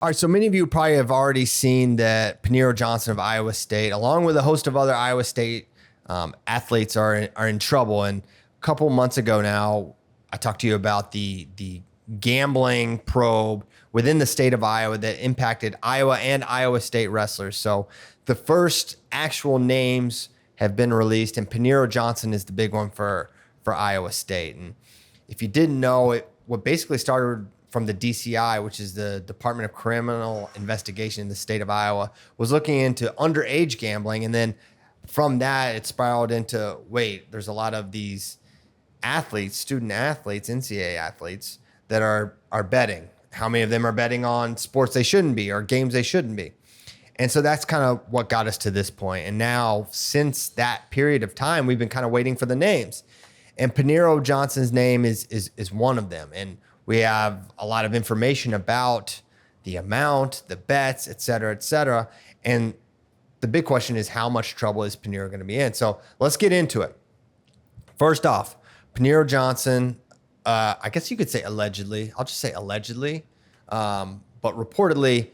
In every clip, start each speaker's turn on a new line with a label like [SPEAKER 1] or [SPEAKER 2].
[SPEAKER 1] All right, so many of you probably have already seen that Paniro Johnson of Iowa State, along with a host of other Iowa State athletes, are in trouble. And a couple months ago now, I talked to you about the gambling probe within the state of Iowa that impacted Iowa and Iowa State wrestlers. So the first actual names have been released, and Paniro Johnson is the big one for Iowa State. And if you didn't know, what basically started from the DCI, which is the Department of Criminal Investigation in the state of Iowa, was looking into underage gambling. And then from that, it spiraled into, wait, there's a lot of these athletes, student athletes, NCAA athletes that are betting. How many of them are betting on sports they shouldn't be or games they shouldn't be? And so that's kind of what got us to this point. And now, since that period of time, we've been kind of waiting for the names. And Paniro Johnson's name is one of them. And we have a lot of information about the amount, the bets, et cetera, et cetera. And the big question is, how much trouble is Paniro going to be in? So let's get into it. First off, Paniro Johnson, I guess you could say allegedly. I'll just say allegedly, but reportedly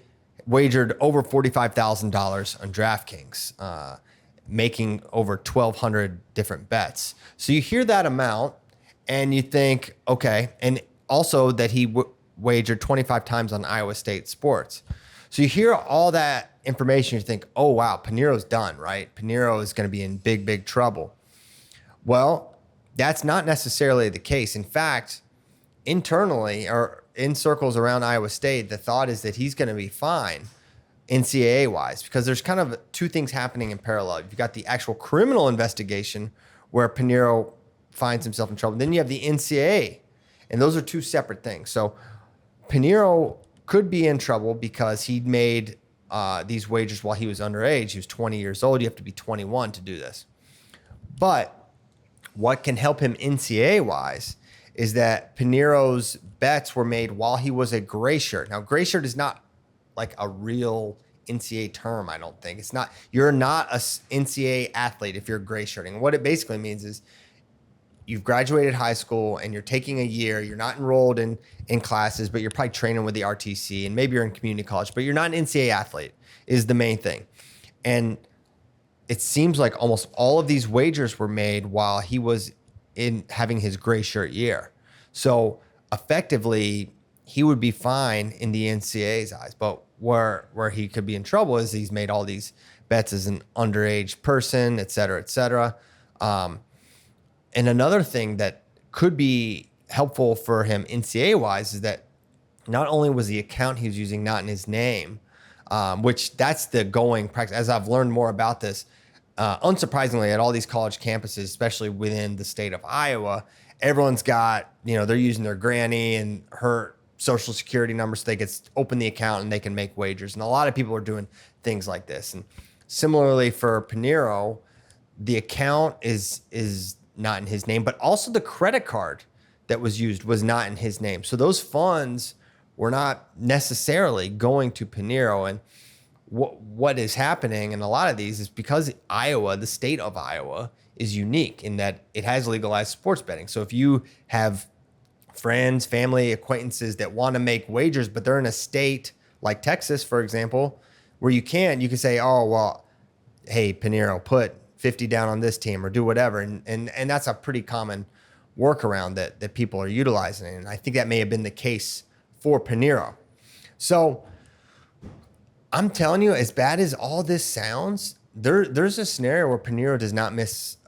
[SPEAKER 1] wagered over $45,000 on DraftKings, making over 1,200 different bets. So you hear that amount and you think, okay, and also that he wagered 25 times on Iowa State sports. So you hear all that information, you think, oh, wow, Paniro's done, right? Paniro is going to be in big, big trouble. Well, that's not necessarily the case. In fact, internally or in circles around Iowa State, the thought is that he's going to be fine NCAA-wise, because there's kind of two things happening in parallel. You've got the actual criminal investigation where Paniro finds himself in trouble. Then you have the NCAA. And those are two separate things. So Paniro could be in trouble because he'd made these wagers while he was underage. He was 20 years old. You have to be 21 to do this. But what can help him NCAA-wise is that Paniro's bets were made while he was a gray shirt. Now, gray shirt is not like a real NCAA term, I don't think. It's not. You're not a NCAA athlete if you're gray shirting. What it basically means is you've graduated high school and you're taking a year. You're not enrolled in classes, but you're probably training with the RTC, and maybe you're in community college, but you're not an NCAA athlete is the main thing. And it seems like almost all of these wagers were made while he was in having his gray shirt year. So effectively, he would be fine in the NCAA's eyes. But where he could be in trouble is he's made all these bets as an underage person, et cetera, et cetera. And another thing that could be helpful for him NCAA-wise is that not only was the account he was using not in his name, which that's the going practice. As I've learned more about this, unsurprisingly, at all these college campuses, especially within the state of Iowa, everyone's got, they're using their granny and her social security number so they can open the account and they can make wagers. And a lot of people are doing things like this. And similarly for Paniro, the account is not in his name, but also the credit card that was used was not in his name. So those funds were not necessarily going to Paniro. And what is happening in a lot of these is because Iowa, the state of Iowa, is unique in that it has legalized sports betting. So if you have friends, family, acquaintances that want to make wagers, but they're in a state like Texas, for example, where you can say, oh, well, hey, Paniro, put 50 down on this team or do whatever. And that's a pretty common workaround that people are utilizing. And I think that may have been the case for Paniro. So I'm telling you, as bad as all this sounds, there's a scenario where Paniro does not miss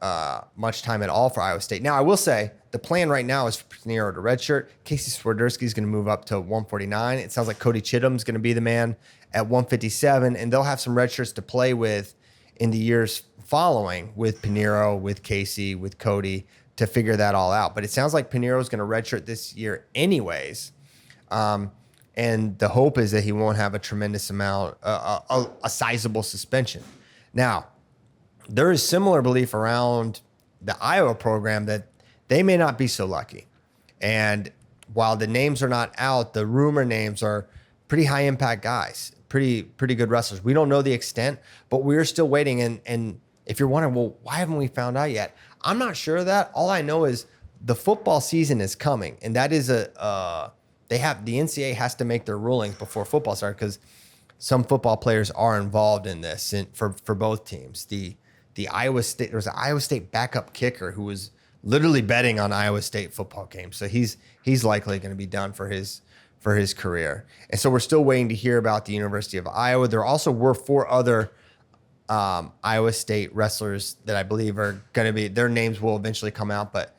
[SPEAKER 1] much time at all for Iowa State. Now, I will say the plan right now is for Paniro to redshirt. Casey Swiderski is going to move up to 149. It sounds like Cody Chittum's going to be the man at 157, and they'll have some redshirts to play with in the years following with Paniro, with Casey, with Cody to figure that all out. But it sounds like Paniro is going to redshirt this year anyways. And the hope is that he won't have a tremendous amount, a sizable suspension. Now, there is similar belief around the Iowa program that they may not be so lucky. And while the names are not out, the rumor names are pretty high impact guys, pretty good wrestlers. We don't know the extent, but we're still waiting. And if you're wondering, well, why haven't we found out yet? I'm not sure of that. All I know is the football season is coming, and that is the NCAA has to make their rulings before football starts because some football players are involved in this for both teams. The Iowa State, there was an Iowa State backup kicker who was literally betting on Iowa State football games. So he's likely going to be done for his career. And so we're still waiting to hear about the University of Iowa. There also were 4 other Iowa State wrestlers that I believe are going to be, their names will eventually come out, but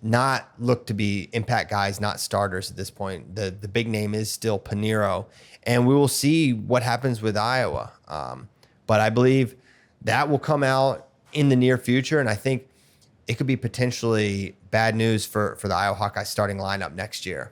[SPEAKER 1] not look to be impact guys, not starters at this point. The big name is still Paniro, and we will see what happens with Iowa. But I believe that will come out in the near future, and I think it could be potentially bad news for the Iowa Hawkeyes starting lineup next year.